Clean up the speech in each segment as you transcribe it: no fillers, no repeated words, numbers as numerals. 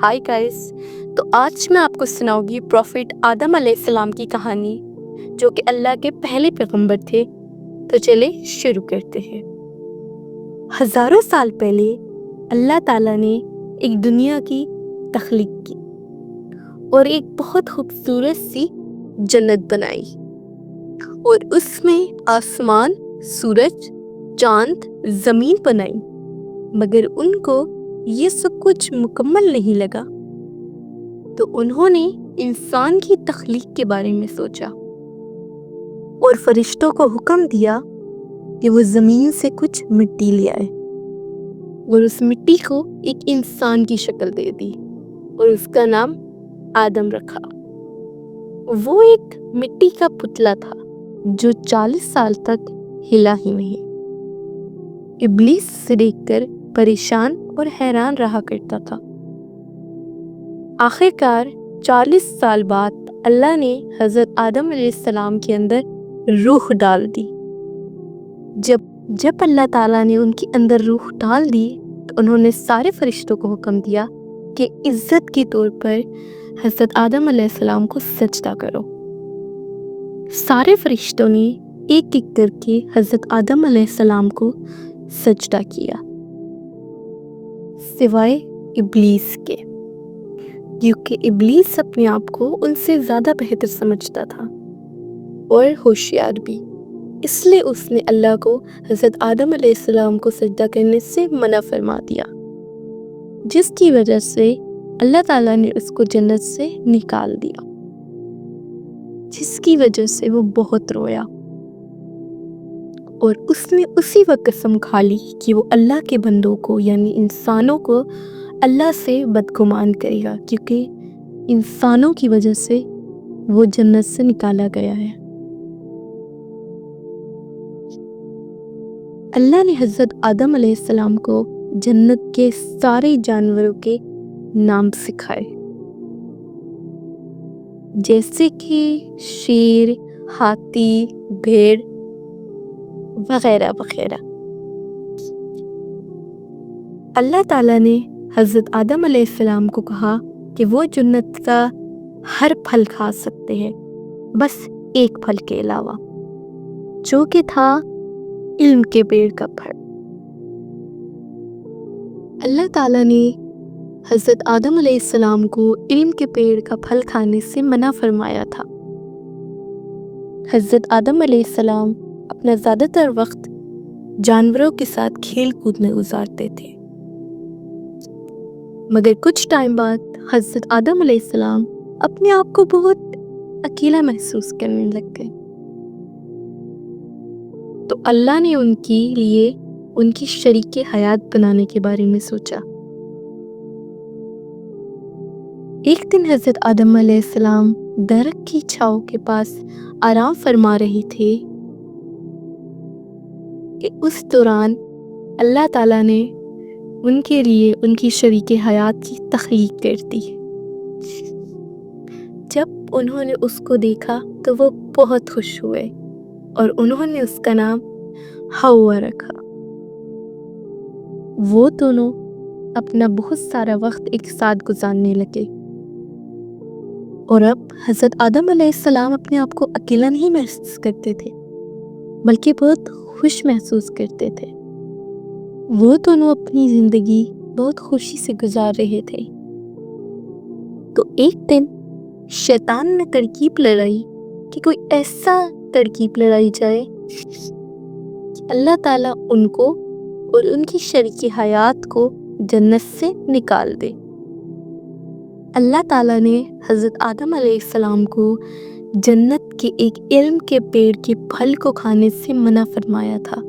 Hi guys. तो आज मैं आपको सुनाऊंगी प्रॉफिट आदम अलैहिस्सलाम की कहानी, जो कि अल्लाह के पहले पैगंबर थे। तो चले शुरू करते हैं। हजारों साल पहले अल्लाह ताला ने एक दुनिया की तख्लीक की और एक बहुत खूबसूरत सी जन्नत बनाई, और उसमें आसमान, सूरज, चांद, जमीन बनाई। मगर उनको ये सब कुछ मुकम्मल नहीं लगा, तो उन्होंने इंसान की तख्लीक के बारे में सोचा और फरिश्तों को हुक्म दिया कि वो ज़मीन से कुछ मिट्टी ले आए, और उस मिट्टी को एक इंसान की शक्ल दे दी और उसका नाम आदम रखा। वो एक मिट्टी का पुतला था जो 40 साल तक हिला ही नहीं। इब्लीस से देखकर परेशान और हैरान रहा करता था। आखिरकार 40 साल बाद अल्लाह ने हज़रत आदम अलैहिस्सलाम के अंदर रूह डाल दी। जब अल्लाह ताला ने उनके अंदर रूह डाल दी, तो उन्होंने सारे फरिश्तों को हुक्म दिया कि इज्जत के तौर पर हज़रत आदम अलैहिस्सलाम को सजदा करो। सारे फरिश्तों ने एक एक करके हज़रत आदम अलैहिस्सलाम को सजदा किया, सिवाय इब्लीस के, क्योंकि इब्लीस अपने आप को उनसे ज़्यादा बेहतर समझता था और होशियार भी। इसलिए उसने अल्लाह को हज़रत आदम अलैहिस्सलाम को सजदा करने से मना फरमा दिया, जिसकी वजह से अल्लाह ताला ने उसको जन्नत से निकाल दिया, जिसकी वजह से वो बहुत रोया। और उसने उसी वक्त कसम खा ली कि वो अल्लाह के बंदों को यानी इंसानों को अल्लाह से बदगुमान करेगा, क्योंकि इंसानों की वजह से वो जन्नत से निकाला गया है। अल्लाह ने हज़रत आदम अलैहिस्सलाम को जन्नत के सारे जानवरों के नाम सिखाए, जैसे कि शेर, हाथी, भेड़ वगैरह वगैरह। अल्लाह ताला ने हज़रत आदम अलैहिस्सलाम को कहा कि वो जन्नत का हर फल खा सकते हैं, बस एक फल के अलावा, जो कि था इल्म के पेड़ का फल। अल्लाह ताला ने हज़रत आदम अलैहिस्सलाम को इल्म के पेड़ का फल खाने से मना फरमाया था। हज़रत आदम अलैहिस्सलाम अपना ज़्यादातर वक्त जानवरों के साथ खेल कूद में गुजारते थे, मगर कुछ टाइम बाद हज़रत आदम अलैहिस्सलाम अपने आप को बहुत अकेला महसूस करने लग गए। तो अल्लाह ने उनके लिए उनकी शरीके हयात बनाने के बारे में सोचा। एक दिन हज़रत आदम अलैहिस्सलाम दरख्त की छांव के पास आराम फरमा रहे थे कि उस दौरान अल्लाह ताला ने उनके लिए उनकी शरीके हयात की तख्लीक कर दी। जब उन्होंने उसको देखा तो वो बहुत खुश हुए और उन्होंने उसका नाम हव्वा रखा। वो दोनों अपना बहुत सारा वक्त एक साथ गुजारने लगे, और अब हज़रत आदम अलैहिस्सलाम अपने आप को अकेला नहीं महसूस करते थे, बल्कि बहुत खुश महसूस करते थे। वो दोनों अपनी ज़िंदगी बहुत खुशी से गुजार रहे थे। तो एक दिन शैतान ने तरकीब लगाई कि कोई ऐसा तरकीब लगाई जाए कि अल्लाह ताला उनको और उनकी शरीके हयात को जन्नत से निकाल दे। अल्लाह ताला ने हज़रत आदम अलैहिस्सलाम को जन्नत के एक इल्म के पेड़ के फल को खाने से मना फरमाया था,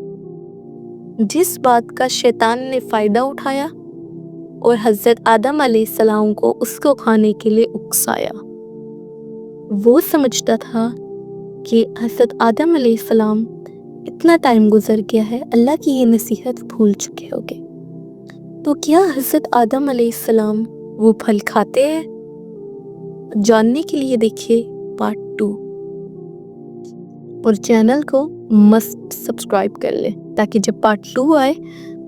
जिस बात का शैतान ने फ़ायदा उठाया और हज़रत आदम अलैहिस्सलाम को उसको खाने के लिए उकसाया। वो समझता था कि हज़रत आदम अलैहिस्सलाम इतना टाइम गुजर गया है, अल्लाह की ये नसीहत भूल चुके होंगे। तो क्या हज़रत आदम अलैहिस्सलाम वो फल खाते हैं? जानने के लिए देखिए पार्ट 2, और चैनल को मस्ट सब्सक्राइब कर ले, ताकि जब पार्ट 2 आए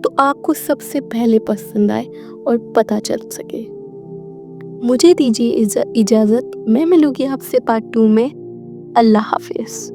तो आपको सबसे पहले पसंद आए और पता चल सके। مجھے دیجیے اجازت، میں ملوں گی آپ سے پارٹ 2 میں۔ اللہ حافظ۔